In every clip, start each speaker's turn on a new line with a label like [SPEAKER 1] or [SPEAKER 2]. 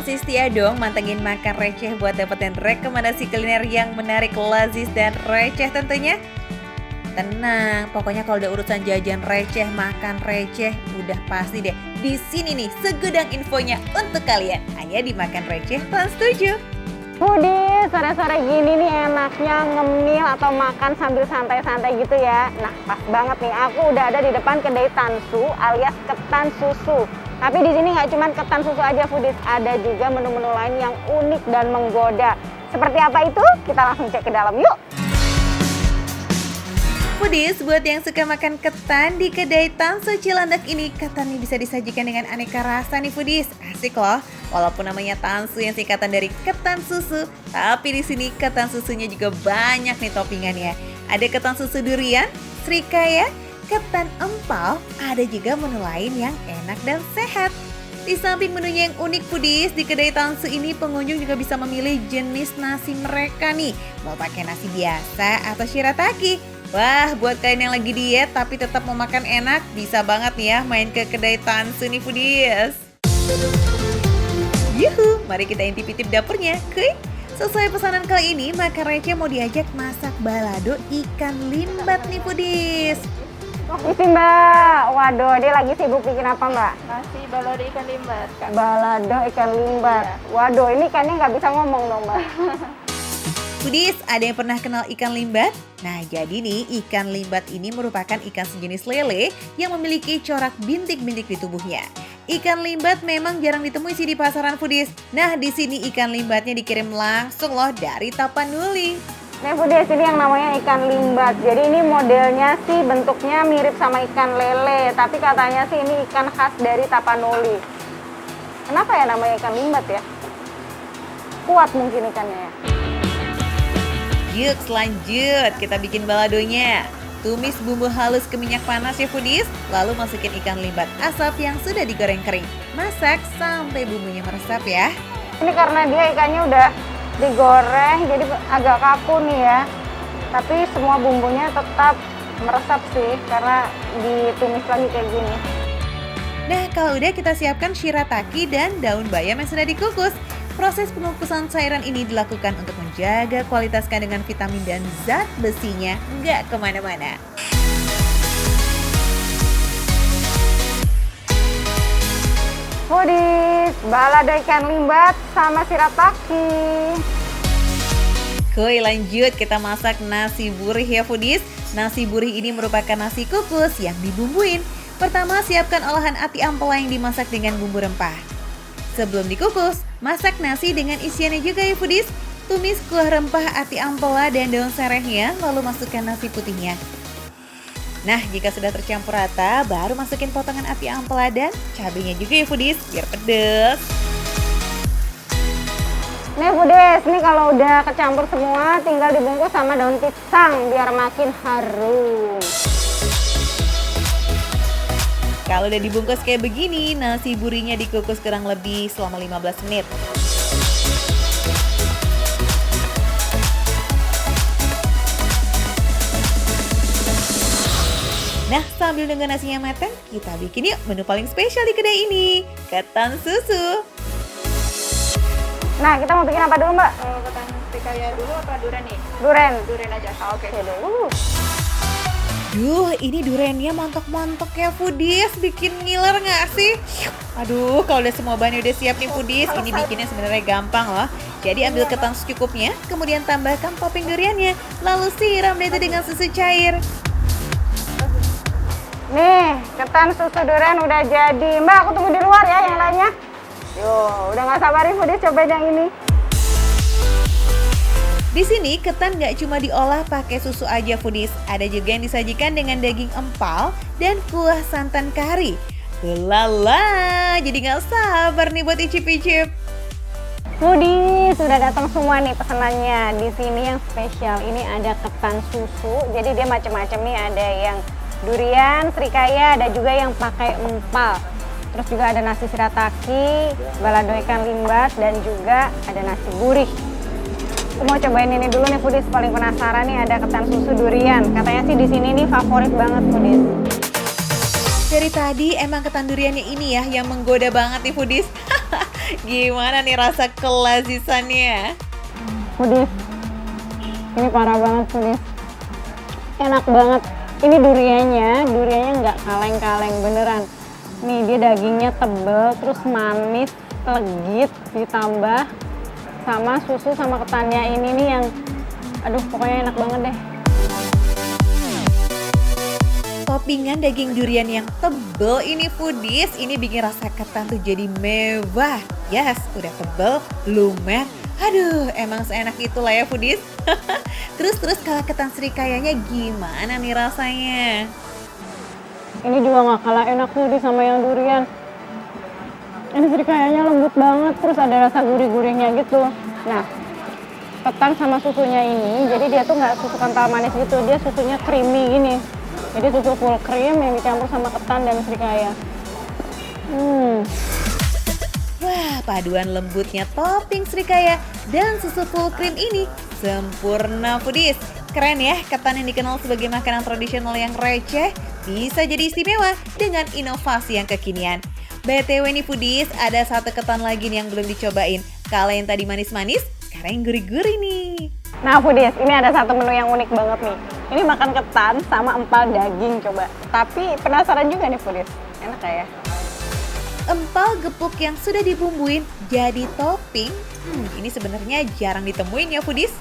[SPEAKER 1] Masih setia dong mantengin Makan Receh buat dapetin rekomendasi kuliner yang menarik, lazis, dan receh tentunya? Tenang, pokoknya kalau udah urusan jajan receh, makan receh, udah pasti deh. Di sini nih segudang infonya untuk kalian. Hanya di Makan Receh Trans 7.
[SPEAKER 2] Foodies, sore-sore gini nih enaknya ngemil atau makan sambil santai-santai gitu ya. Nah, pas banget nih, aku udah ada di depan kedai Tansu alias ketan susu. Tapi di sini nggak cuma ketan susu aja Foodies, ada juga menu-menu lain yang unik dan menggoda. Seperti apa itu? Kita langsung cek ke dalam yuk.
[SPEAKER 1] Foodies, buat yang suka makan ketan di kedai Tansu Cilandak ini, ketan ini bisa disajikan dengan aneka rasa nih Foodies. Asik loh, walaupun namanya Tansu yang singkatan dari ketan susu, tapi di sini ketan susunya juga banyak nih toppingannya. Ada ketan susu durian, srikaya, ketan empal, ada juga menu lain yang enak dan sehat. Di samping menunya yang unik Foodies, di kedai Tansu ini pengunjung juga bisa memilih jenis nasi mereka nih. Mau pakai nasi biasa atau shirataki. Wah, buat kalian yang lagi diet tapi tetap mau makan enak, bisa banget nih ya main ke kedai Tansu nih Foodies. Yuhu, mari kita intip-intip dapurnya, kuy. Sesuai pesanan kali ini, Makan Receh mau diajak masak balado ikan limbat nih Foodies.
[SPEAKER 2] Isi Mbak, waduh dia lagi sibuk bikin apa Mbak?
[SPEAKER 3] Nasi balado ikan limbat, Kak.
[SPEAKER 2] Balado ikan limbat. Waduh ini ikannya nggak bisa ngomong dong Mbak.
[SPEAKER 1] Foodies, ada yang pernah kenal ikan limbat? Nah, jadi nih ikan limbat ini merupakan ikan sejenis lele yang memiliki corak bintik-bintik di tubuhnya. Ikan limbat memang jarang ditemui sih di pasaran Foodies. Nah, di sini ikan limbatnya dikirim langsung loh dari Tapanuli.
[SPEAKER 2] Nih Foodies, ini yang namanya ikan limbat. Jadi ini modelnya sih bentuknya mirip sama ikan lele, tapi katanya sih ini ikan khas dari Tapanuli. Kenapa ya namanya ikan limbat ya? Kuat mungkin ikannya ya.
[SPEAKER 1] Yuk lanjut, kita bikin baladonya. Tumis bumbu halus ke minyak panas ya Foodies, lalu masukin ikan limbat asap yang sudah digoreng kering. Masak sampai bumbunya meresap ya.
[SPEAKER 2] Ini karena dia ikannya udah digoreng jadi agak kaku nih ya. Tapi semua bumbunya tetap meresap sih karena ditumis lagi kayak gini.
[SPEAKER 1] Nah, kalau udah kita siapkan shirataki dan daun bayam yang sudah dikukus. Proses pengukusan cairan ini dilakukan untuk menjaga kualitas kandungan vitamin dan zat besinya nggak kemana-mana.
[SPEAKER 2] Foodies, balado ikan limbat sama shirataki.
[SPEAKER 1] Kuy, lanjut kita masak nasi burih ya Foodies. Nasi burih ini merupakan nasi kukus yang dibumbuin. Pertama, siapkan olahan ati ampela yang dimasak dengan bumbu rempah. Sebelum dikukus, masak nasi dengan isiannya juga ya Foodies. Tumis kuah rempah ati ampela dan daun serehnya, lalu masukkan nasi putihnya. Nah, jika sudah tercampur rata, baru masukin potongan ati ampela dan cabenya juga ya Foodies, biar pedes.
[SPEAKER 2] Nih Foodies, ini kalau udah kecampur semua tinggal dibungkus sama daun pisang biar makin harum.
[SPEAKER 1] Kalau udah dibungkus kayak begini, nasi burihnya dikukus kurang lebih selama 15 menit. Nah, sambil nunggu nasinya matang, kita bikin yuk menu paling spesial di kedai ini, ketan susu.
[SPEAKER 2] Nah, kita mau bikin apa dulu Mbak?
[SPEAKER 3] Ketan srikaya dulu apa duren nih?
[SPEAKER 2] Duren.
[SPEAKER 3] Duren aja. Oke.
[SPEAKER 1] Duh, ini durennya mantap-mantap ya Foodies, bikin ngiler nggak sih? Aduh, kalau udah semua bahannya udah siap nih Foodies, ini bikinnya sebenarnya gampang loh. Jadi ambil ketan secukupnya, kemudian tambahkan topping duriannya, lalu siram deh itu dengan susu cair.
[SPEAKER 2] Nih, ketan susu durian udah jadi. Mbak, aku tunggu di luar ya yang lainnya. Yo, udah nggak sabar nih Foodies cobain yang ini.
[SPEAKER 1] Di sini ketan nggak cuma diolah pakai susu aja Foodies, ada juga yang disajikan dengan daging empal dan kuah santan kari. Ulala, jadi nggak sabar nih buat icip-icip.
[SPEAKER 2] Foodies, sudah datang semua nih pesanannya. Di sini yang spesial ini ada ketan susu. Jadi dia macam-macam nih, ada yang durian, srikaya, ada juga yang pakai empal. Terus juga ada nasi shirataki, balado ikan limbat, dan juga ada nasi gurih. Aku mau cobain ini dulu nih Foodies, paling penasaran nih ada ketan susu durian. Katanya sih di sini nih favorit banget Foodies.
[SPEAKER 1] Dari tadi emang ketan duriannya ini ya yang menggoda banget nih Foodies. Gimana nih rasa kelazisannya?
[SPEAKER 2] Foodies, ini parah banget Foodies. Enak banget. Ini duriannya nggak kaleng-kaleng beneran. Nih dia dagingnya tebel, terus manis, legit, ditambah sama susu sama ketannya ini nih yang, aduh pokoknya enak banget deh.
[SPEAKER 1] Toppingan daging durian yang tebel ini Foodies, ini bikin rasa ketan tuh jadi mewah. Yes, udah tebel, lumer. Aduh, emang seenak itulah ya Foodies. Terus kalau ketan serikayanya gimana nih rasanya?
[SPEAKER 2] Ini juga nggak kalah enak Foodies sama yang durian. Ini serikayanya lembut banget, terus ada rasa gurih-gurihnya gitu. Nah, ketan sama susunya ini, jadi dia tuh nggak susu kental manis gitu, dia susunya creamy gini. Jadi susu full cream yang dicampur sama ketan dan serikaya.
[SPEAKER 1] Wah, paduan lembutnya topping serikaya dan susu full cream ini sempurna Foodies. Keren ya, ketan yang dikenal sebagai makanan tradisional yang receh bisa jadi istimewa dengan inovasi yang kekinian. BTW nih Foodies, ada satu ketan lagi nih yang belum dicobain. Kalau yang tadi manis-manis, sekarang yang gurih-gurih nih.
[SPEAKER 2] Nah Foodies, ini ada satu menu yang unik banget nih. Ini makan ketan sama empal daging coba. Tapi penasaran juga nih Foodies, enak gak ya?
[SPEAKER 1] Empal gepuk yang sudah dibumbuin jadi topping. Ini sebenarnya jarang ditemuin ya Foodies.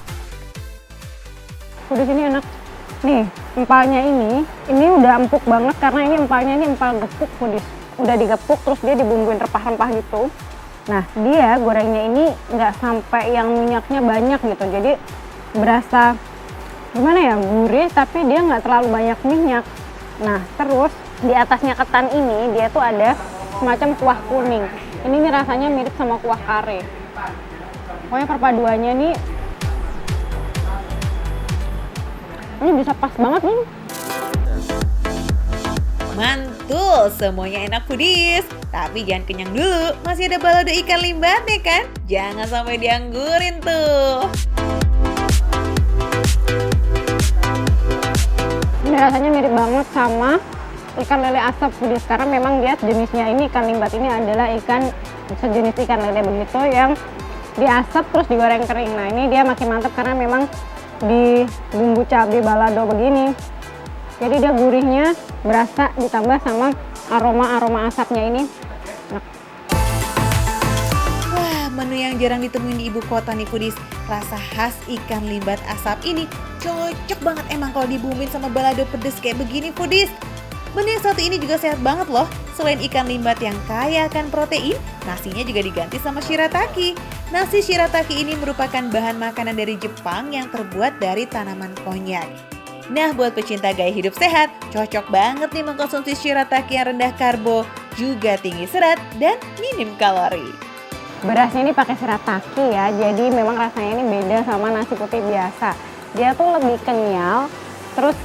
[SPEAKER 2] Foodies ini enak. Nih, empalnya ini udah empuk banget karena ini empalnya ini empal gepuk Foodies. Udah digepuk terus dia dibumbuin rempah-rempah gitu. Nah, dia gorengnya ini nggak sampai yang minyaknya banyak gitu. Jadi berasa gimana ya, gurih tapi dia nggak terlalu banyak minyak. Nah, terus di atasnya ketan ini dia tuh ada semacam kuah kuning. Ini nih rasanya mirip sama kuah kare. Pokoknya perpaduannya nih ini bisa pas banget nih.
[SPEAKER 1] Mantul, semuanya enak Foodies. Tapi jangan kenyang dulu, masih ada balado ikan limbatnya kan? Jangan sampai dianggurin tuh.
[SPEAKER 2] Ini rasanya mirip banget sama ikan lele asap Foodies, karena memang dia jenisnya ini ikan limbat ini adalah ikan sejenis ikan lele begitu yang diasap terus digoreng kering. Nah ini dia makin mantap karena memang di bumbu cabai balado begini. Jadi dia gurihnya berasa ditambah sama aroma asapnya ini. Nah.
[SPEAKER 1] Wah, menu yang jarang ditemuin di ibu kota nih Foodies. Rasa khas ikan limbat asap ini cocok banget emang kalau dibumbuin sama balado pedes kayak begini Foodies. Menu yang satu ini juga sehat banget loh. Selain ikan limbat yang kaya akan protein, nasinya juga diganti sama shirataki. Nasi shirataki ini merupakan bahan makanan dari Jepang yang terbuat dari tanaman konyak. Nah, buat pecinta gaya hidup sehat, cocok banget nih mengkonsumsi shirataki yang rendah karbo, juga tinggi serat dan minim kalori.
[SPEAKER 2] Berasnya ini pakai shirataki ya, jadi memang rasanya ini beda sama nasi putih biasa. Dia tuh lebih kenyal, terus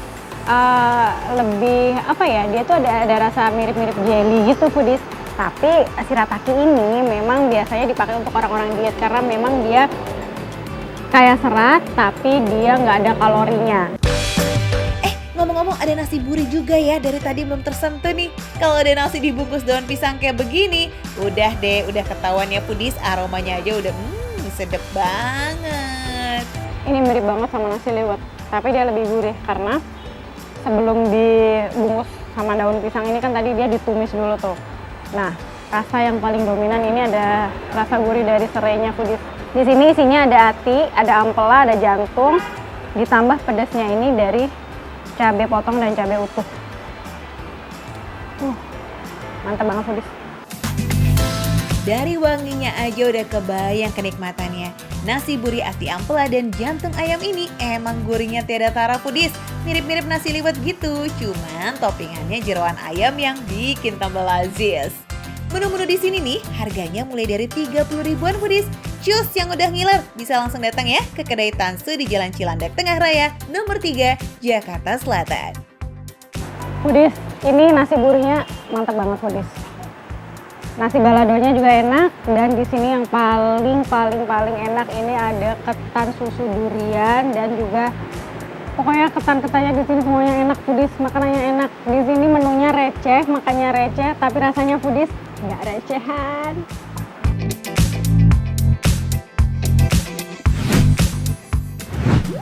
[SPEAKER 2] lebih apa ya, dia tuh ada rasa mirip-mirip jelly gitu Foodies. Tapi shirataki ini memang biasanya dipakai untuk orang-orang diet karena memang dia kaya serat tapi dia nggak ada kalorinya.
[SPEAKER 1] Ngomong-ngomong ada nasi buri juga ya, dari tadi belum tersentuh nih. Kalau ada nasi dibungkus daun pisang kayak begini, udah deh, udah ketahuan ya Foodies, aromanya aja udah sedep banget.
[SPEAKER 2] Ini mirip banget sama nasi liwet, tapi dia lebih gurih karena sebelum dibungkus sama daun pisang ini kan tadi dia ditumis dulu tuh. Nah, rasa yang paling dominan ini ada rasa gurih dari serainya Foodies. Di sini isinya ada hati, ada ampela, ada jantung, ditambah pedasnya ini dari cabai potong dan cabai utuh. Mantap banget Foodies.
[SPEAKER 1] Dari wanginya aja udah kebayang kenikmatannya. Nasi buri ati ampela dan jantung ayam ini emang gurihnya tiada tara Foodies. Mirip-mirip nasi liwet gitu, cuman toppingannya jeroan ayam yang bikin tambah lazis. Menu-menu di sini nih harganya mulai dari 30 ribuan Foodies. Cus yang udah ngiler bisa langsung datang ya ke kedai Tansu di Jalan Cilandak Tengah Raya nomor 3 Jakarta Selatan.
[SPEAKER 2] Foodies, ini nasi burinya mantap banget Foodies. Nasi baladonya juga enak, dan di sini yang paling enak ini ada ketan susu durian dan juga pokoknya ketan-ketannya di sini semuanya enak Foodies, makanannya enak. Di sini menunya receh, makannya receh, tapi rasanya Foodies nggak recehan.